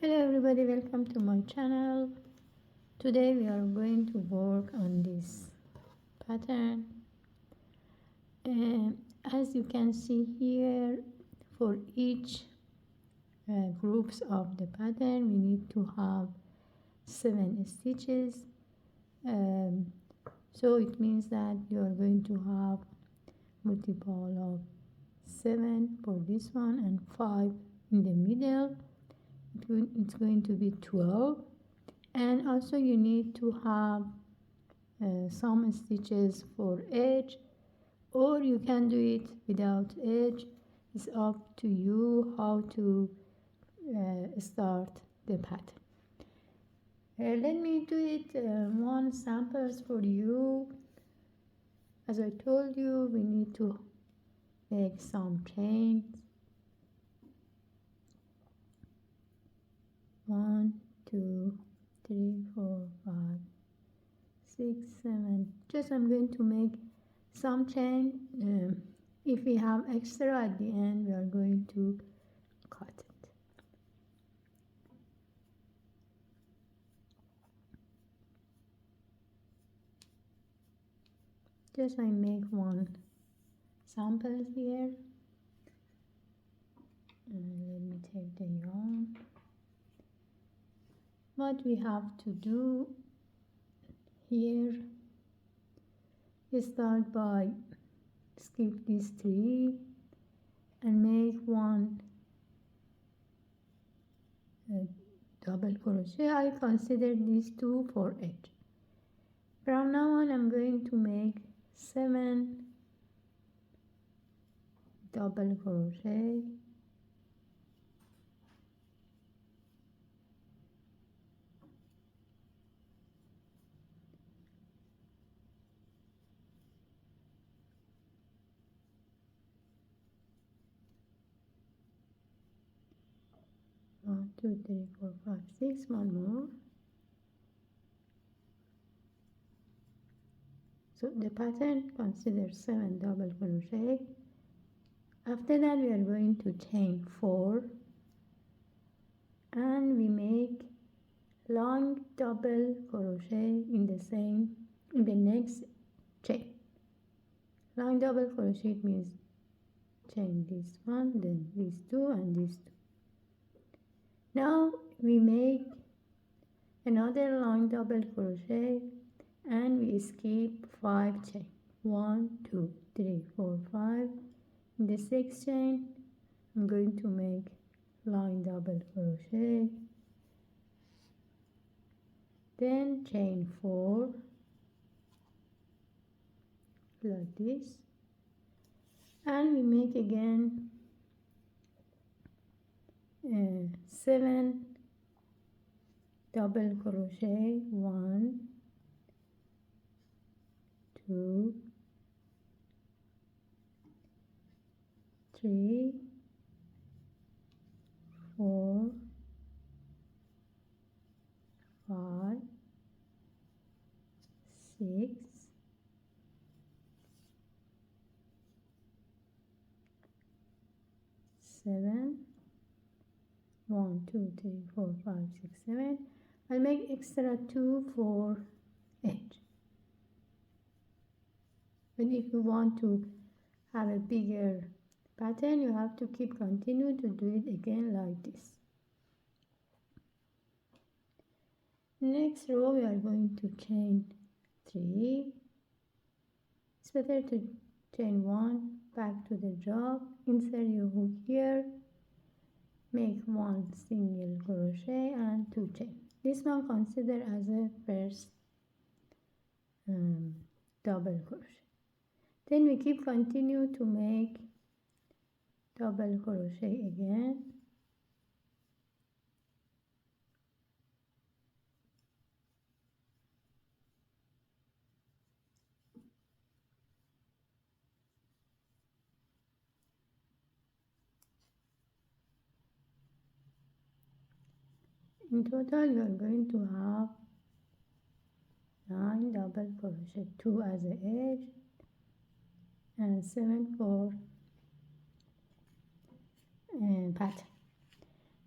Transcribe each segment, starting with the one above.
Hello everybody, welcome to my channel. Today we are going to work on this pattern. As you can see here, for each groups of the pattern we need to have 7 stitches. So it means that you are going to have multiple of 7 for this one and 5 in the middle. It's going to be 12, and also you need to have some stitches for edge, or you can do it without edge. It's up to you how to start the pattern. Let me do it one samples for you. As I told you, we need to make some chains. 1, 2, 3, 4, 5, 6, 7. Just I'm going to make some chain. If we have extra at the end, we are going to cut it. Just I make one sample here. Let me take the yarn. What we have to do here is start by skip these 3 and make one double crochet. I consider these 2 for edge. From now on I'm going to make 7 double crochet. One, 2, 3, 4, 5, 6. One more. So the pattern considers 7 double crochet. After that we are going to chain 4 and we make long double crochet in the next chain. Long double crochet means chain this one, then these 2 and these 2. Now we make another long double crochet and we skip 5 chain. 1, 2, 3, 4, 5. In the 6th chain I'm going to make long double crochet, then chain 4 like this, and we make again 7 double crochet. 1, 2, 3, 4, 5, 6, 7. 1, 2, 3, 4, 5, 6, 7. I'll make extra 2 for edge. But if you want to have a bigger pattern, you have to continue to do it again like this. Next row we are going to chain 3. It's better to chain 1, back to the job, insert your hook here, make 1 single crochet and 2 chain. This one consider as a first double crochet. Then we continue to make double crochet again. In total you are going to have 9 double crochet, 2 as an edge and 7 for pattern.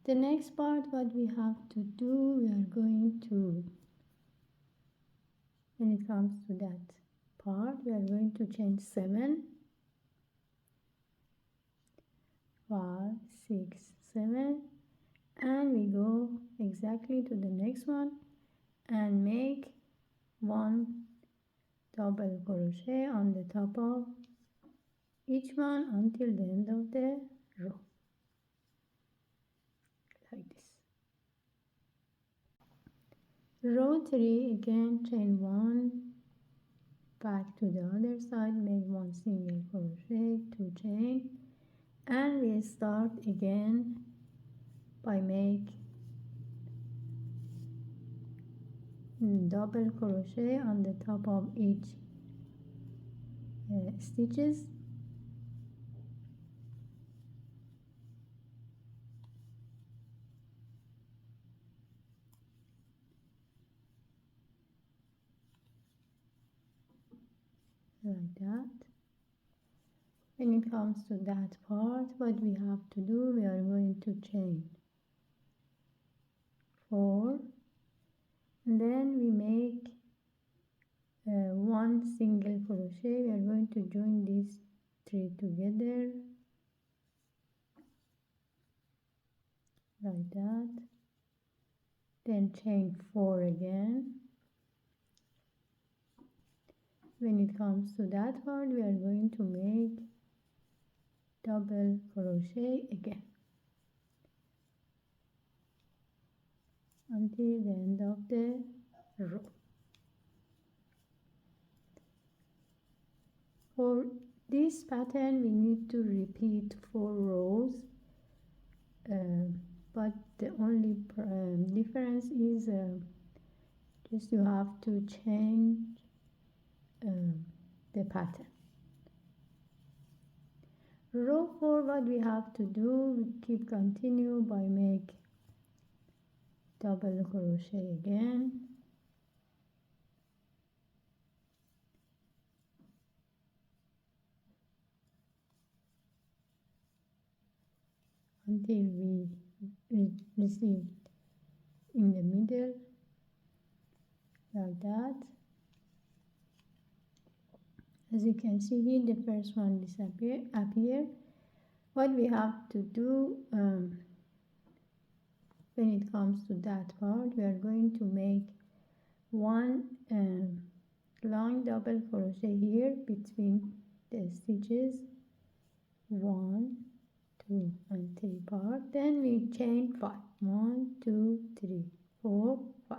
The next part, what we have to do, we are going to, when it comes to that part, we are going to chain 7, 5, 6, 7, and we go exactly to the next one and make 1 double crochet on the top of each one until the end of the row, like this. Row 3, again chain 1, back to the other side, make 1 single crochet, 2 chain, and we start again by make double crochet on the top of each stitches. Like that. When it comes to that part, what we have to do, we are going to chain 4, and then we make 1 single crochet. We are going to join these 3 together, like that. Then chain 4 again. When it comes to that part, we are going to make double crochet again until the end of the row. For this pattern, we need to repeat 4 rows, but the only difference is just you have to change the pattern. Row 4, what we have to do, we keep continue by make double crochet again, until we receive in the middle, like that. As you can see here, the first one appear. What we have to do when it comes to that part, we are going to make 1 long double crochet here between the stitches 1, 2, and 3 part. Then we chain 5, 1, 2, 3, 4, 5,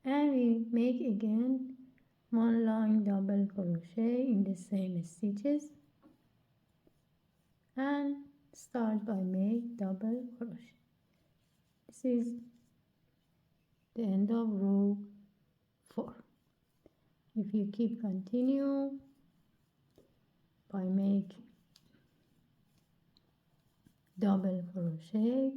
and we make again 1 long double crochet in the same stitches and start by make double crochet. This is the end of row 4. If you keep continue by make double crochet,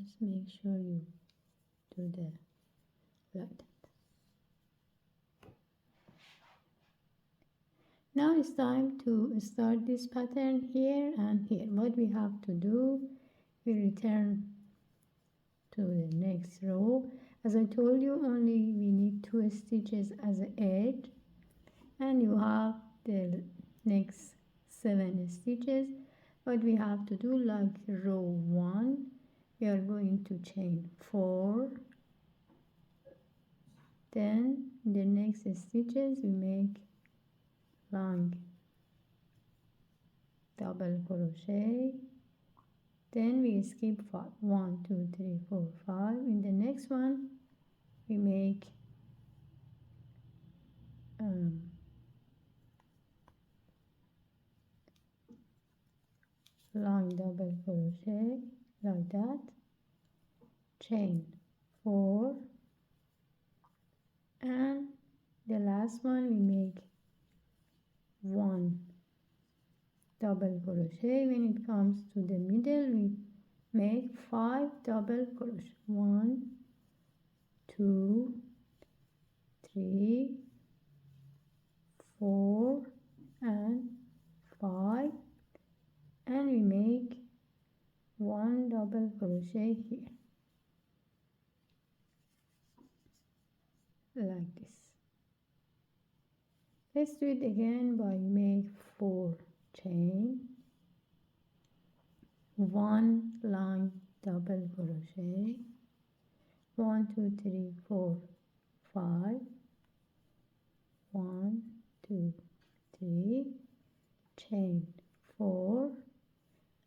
just make sure you do the like that. Now it's time to start this pattern here and here. What we have to do, we return to the next row. As I told you, only we need 2 stitches as an edge, and you have the next 7 stitches. What we have to do, like row 1, we are going to chain 4, then the next stitches we make long double crochet, then we skip 5, 1, 2, 3, 4, 5. In the next one we make long double crochet, like that, chain 4, and the last one we make 1 double crochet. When it comes to the middle, we make 5 double crochet, 1, 2, 3, 4 and 5, and we make 1 double crochet here like this. Let's do it again by make 4 chain, 1 line double crochet, 1 2 3 4 5, 1 2 3, chain 4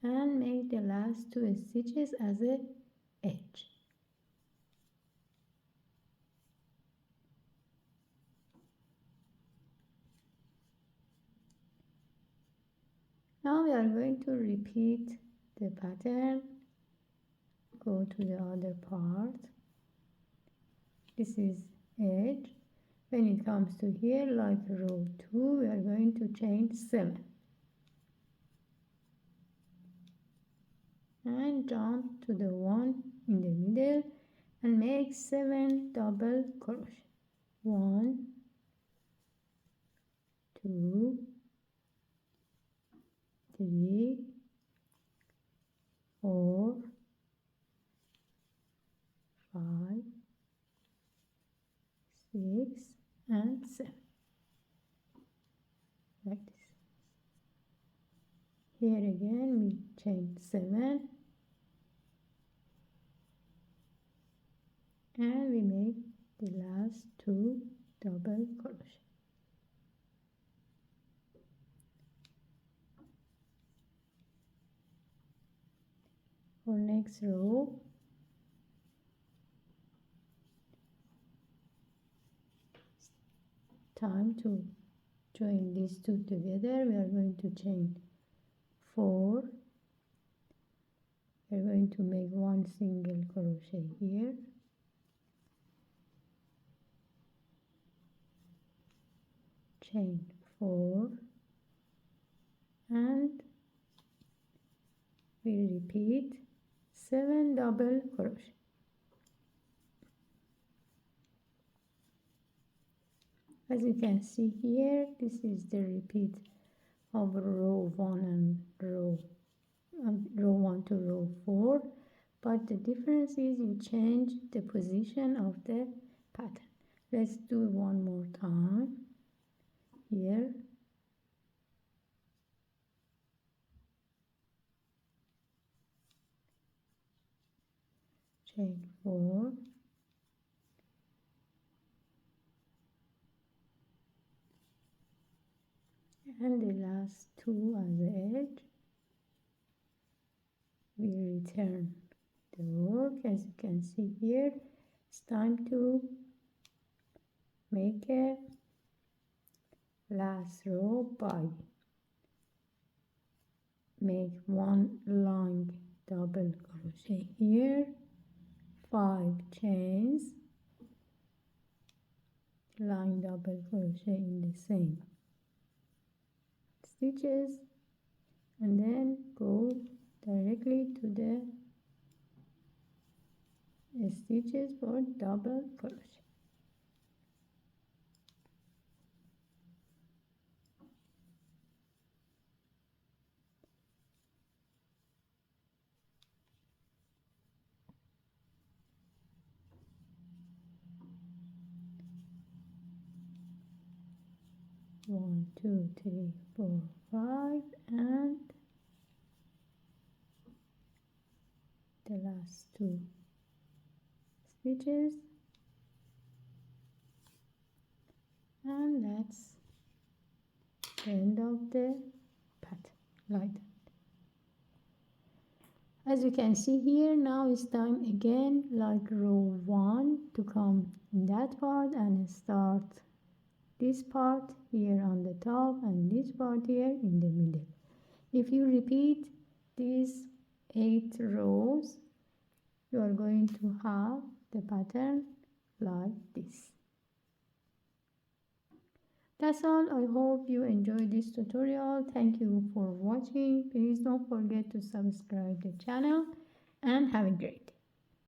and make the last 2 stitches as a edge. Now we are going to repeat the pattern. Go to the other part. This is edge. When it comes to here, like row 2, we are going to chain 7 and jump to the one in the middle and make 7 double crochet. 1 2 3 4 5 6 and 7 like this. Here again we chain 7 and we make the last 2 double crochet. For next row, time to join these two together. We are going to chain 4. We are going to make 1 single crochet here, chain 4 and we repeat 7 double crochet. As you can see here, this is the repeat of row 1 and row 1 to row 4, but the difference is you change the position of the pattern. Let's do one more time. Here chain 4 and the last 2 as the edge. We return the work. As you can see here, it's time to make a last row by make 1 line double crochet here, 5 chains, line double crochet in the same stitches, and then go directly to the stitches for double crochet. One, two, three, 4, 5, and the last 2 stitches, and that's the end of the pattern like that. As you can see here, now it's time again like row 1 to come in that part and start this part here on the top and this part here in the middle. If you repeat these 8 rows, you are going to have the pattern like this. That's all. I hope you enjoyed this tutorial. Thank you for watching. Please don't forget to subscribe the channel and have a great day.